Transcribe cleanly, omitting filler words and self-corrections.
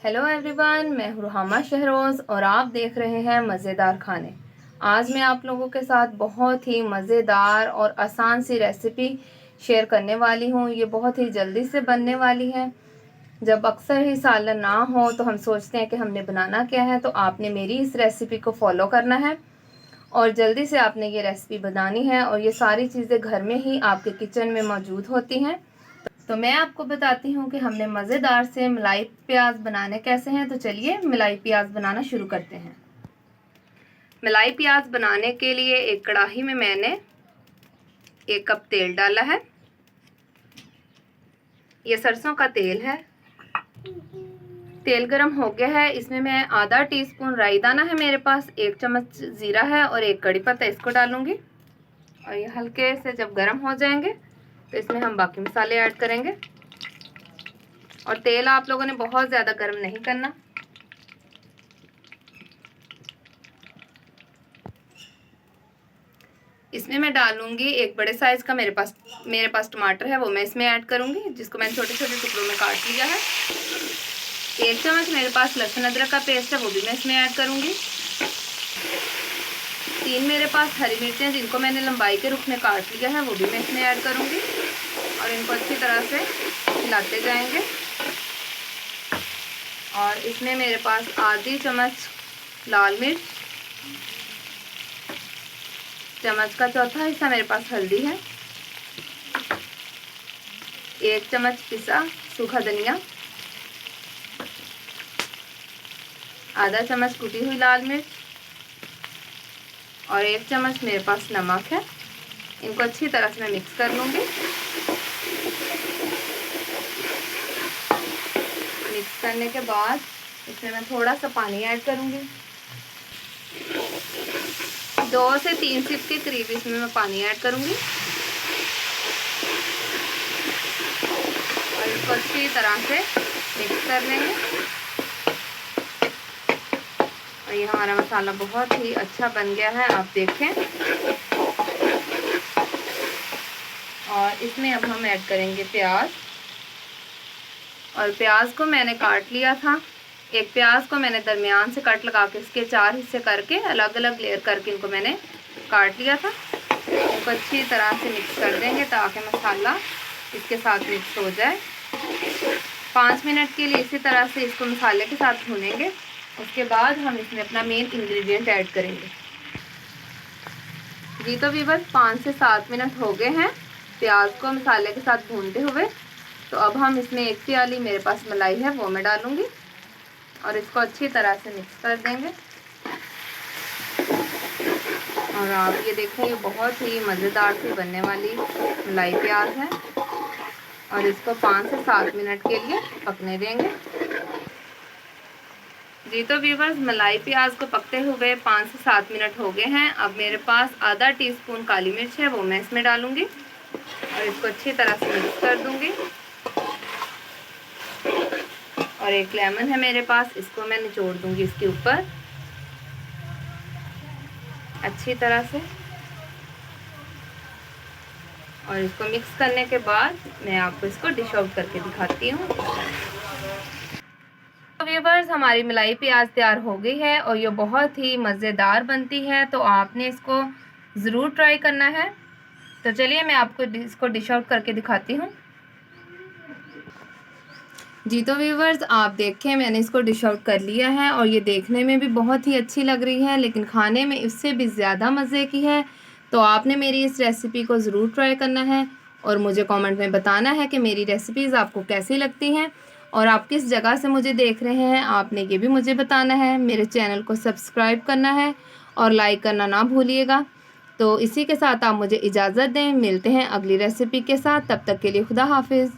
Hello everyone, मैं हूँ Ruhamah Shahroz और आप देख रहे हैं मज़ेदार खाने। आज मैं आप लोगों के साथ बहुत ही मज़ेदार और आसान सी रेसिपी शेयर करने वाली हूँ। ये बहुत ही जल्दी से बनने वाली है। जब अक्सर ही सालन ना हो तो हम सोचते हैं कि हमने बनाना क्या है, तो आपने मेरी इस रेसिपी को फॉलो करना है और जल्दी से आपने ये रेसिपी बनानी है। और ये सारी चीज़ें घर में ही आपके किचन में मौजूद होती हैं। तो मैं आपको बताती हूँ कि हमने मज़ेदार से मलाई प्याज बनाने कैसे हैं। तो चलिए मलाई प्याज बनाना शुरू करते हैं। मलाई प्याज बनाने के लिए एक कढ़ाई में मैंने 1 कप तेल डाला है। ये सरसों का तेल है। तेल गरम हो गया है। इसमें मैं आधा टीस्पून राई दाना है मेरे पास, 1 चम्मच जीरा है और 1 कड़ी पत्ता, इसको डालूंगी। और ये हल्के से जब गरम हो जाएंगे तो इसमें हम बाकी मसाले ऐड करेंगे। और तेल आप लोगों ने बहुत ज़्यादा गर्म नहीं करना। इसमें मैं डालूंगी 1 बड़े साइज का मेरे पास टमाटर है, वो मैं इसमें ऐड करूंगी, जिसको मैंने छोटे छोटे टुकड़ों में काट लिया है। 1 चम्मच मेरे पास लहसुन अदरक का पेस्ट है, वो भी मैं इसमें ऐड करूंगी। 3 मेरे पास हरी मिर्चें जिनको मैंने लंबाई के रुख में काट लिया है, वो भी मैं इसमें ऐड करूंगी। और इनको अच्छी तरह से हिलाते जाएंगे। और इसमें मेरे पास आधी चम्मच लाल मिर्च, चम्मच का चौथा हिस्सा मेरे पास हल्दी है, 1 चम्मच पिसा सूखा धनिया, आधा चम्मच कुटी हुई लाल मिर्च और 1 चम्मच मेरे पास नमक है। इनको अच्छी तरह से मैं मिक्स कर लूँगी। मिक्स करने के बाद इसमें मैं थोड़ा सा पानी ऐड करूँगी। 2 से 3 सिप के करीब इसमें मैं पानी ऐड करूँगी। और इसको अच्छी तरह से मिक्स कर लेंगे। और ये हमारा मसाला बहुत ही अच्छा बन गया है, आप देखें। और इसमें अब हम ऐड करेंगे प्याज। और प्याज को मैंने काट लिया था। एक प्याज को मैंने दरमियान से कट लगा के इसके 4 हिस्से करके अलग अलग लेयर करके इनको मैंने काट लिया था। इनको अच्छी तरह से मिक्स कर देंगे ताकि मसाला इसके साथ मिक्स हो जाए। 5 मिनट के लिए इसी तरह से इसको मसाले के साथ भूनेंगे। उसके बाद हम इसमें अपना मेन इंग्रेडिएंट ऐड करेंगे। जी तो व्यूअर्स, 5 से 7 मिनट हो गए हैं प्याज को मसाले के साथ भूनते हुए। तो अब हम इसमें 1 प्याली मेरे पास मलाई है, वो मैं डालूंगी और इसको अच्छी तरह से मिक्स कर देंगे। और आप ये देखें, ये बहुत ही मज़ेदार सी बनने वाली मलाई प्याज है। और इसको 5 से 7 मिनट के लिए पकने देंगे। जी तो व्यूअर्स, मलाई प्याज को पकते हुए 5 से 7 मिनट हो गए हैं। अब मेरे पास आधा टीस्पून काली मिर्च है, वो मैं इसमें डालूंगी और इसको अच्छी तरह से मिक्स कर दूंगी। और 1 लेमन है मेरे पास, इसको मैं निचोड़ दूंगी इसके ऊपर अच्छी तरह से। और इसको मिक्स करने के बाद मैं आपको इसको डिश आउट करके दिखाती हूँ। तो व्यूअर्स, हमारी मलाई प्याज तैयार हो गई है और ये बहुत ही मज़ेदार बनती है। तो आपने इसको ज़रूर ट्राई करना है। तो चलिए मैं आपको इसको डिश आउट करके दिखाती हूँ। जी तो व्यूअर्स, आप देखें, मैंने इसको डिश आउट कर लिया है और ये देखने में भी बहुत ही अच्छी लग रही है, लेकिन खाने में इससे भी ज़्यादा मज़े की है। तो आपने मेरी इस रेसिपी को ज़रूर ट्राई करना है और मुझे कमेंट में बताना है कि मेरी रेसिपीज़ आपको कैसी लगती हैं और आप किस जगह से मुझे देख रहे हैं, आपने ये भी मुझे बताना है। मेरे चैनल को सब्सक्राइब करना है और लाइक करना ना भूलिएगा। तो इसी के साथ आप मुझे इजाज़त दें। मिलते हैं अगली रेसिपी के साथ, तब तक के लिए खुदा हाफिज़।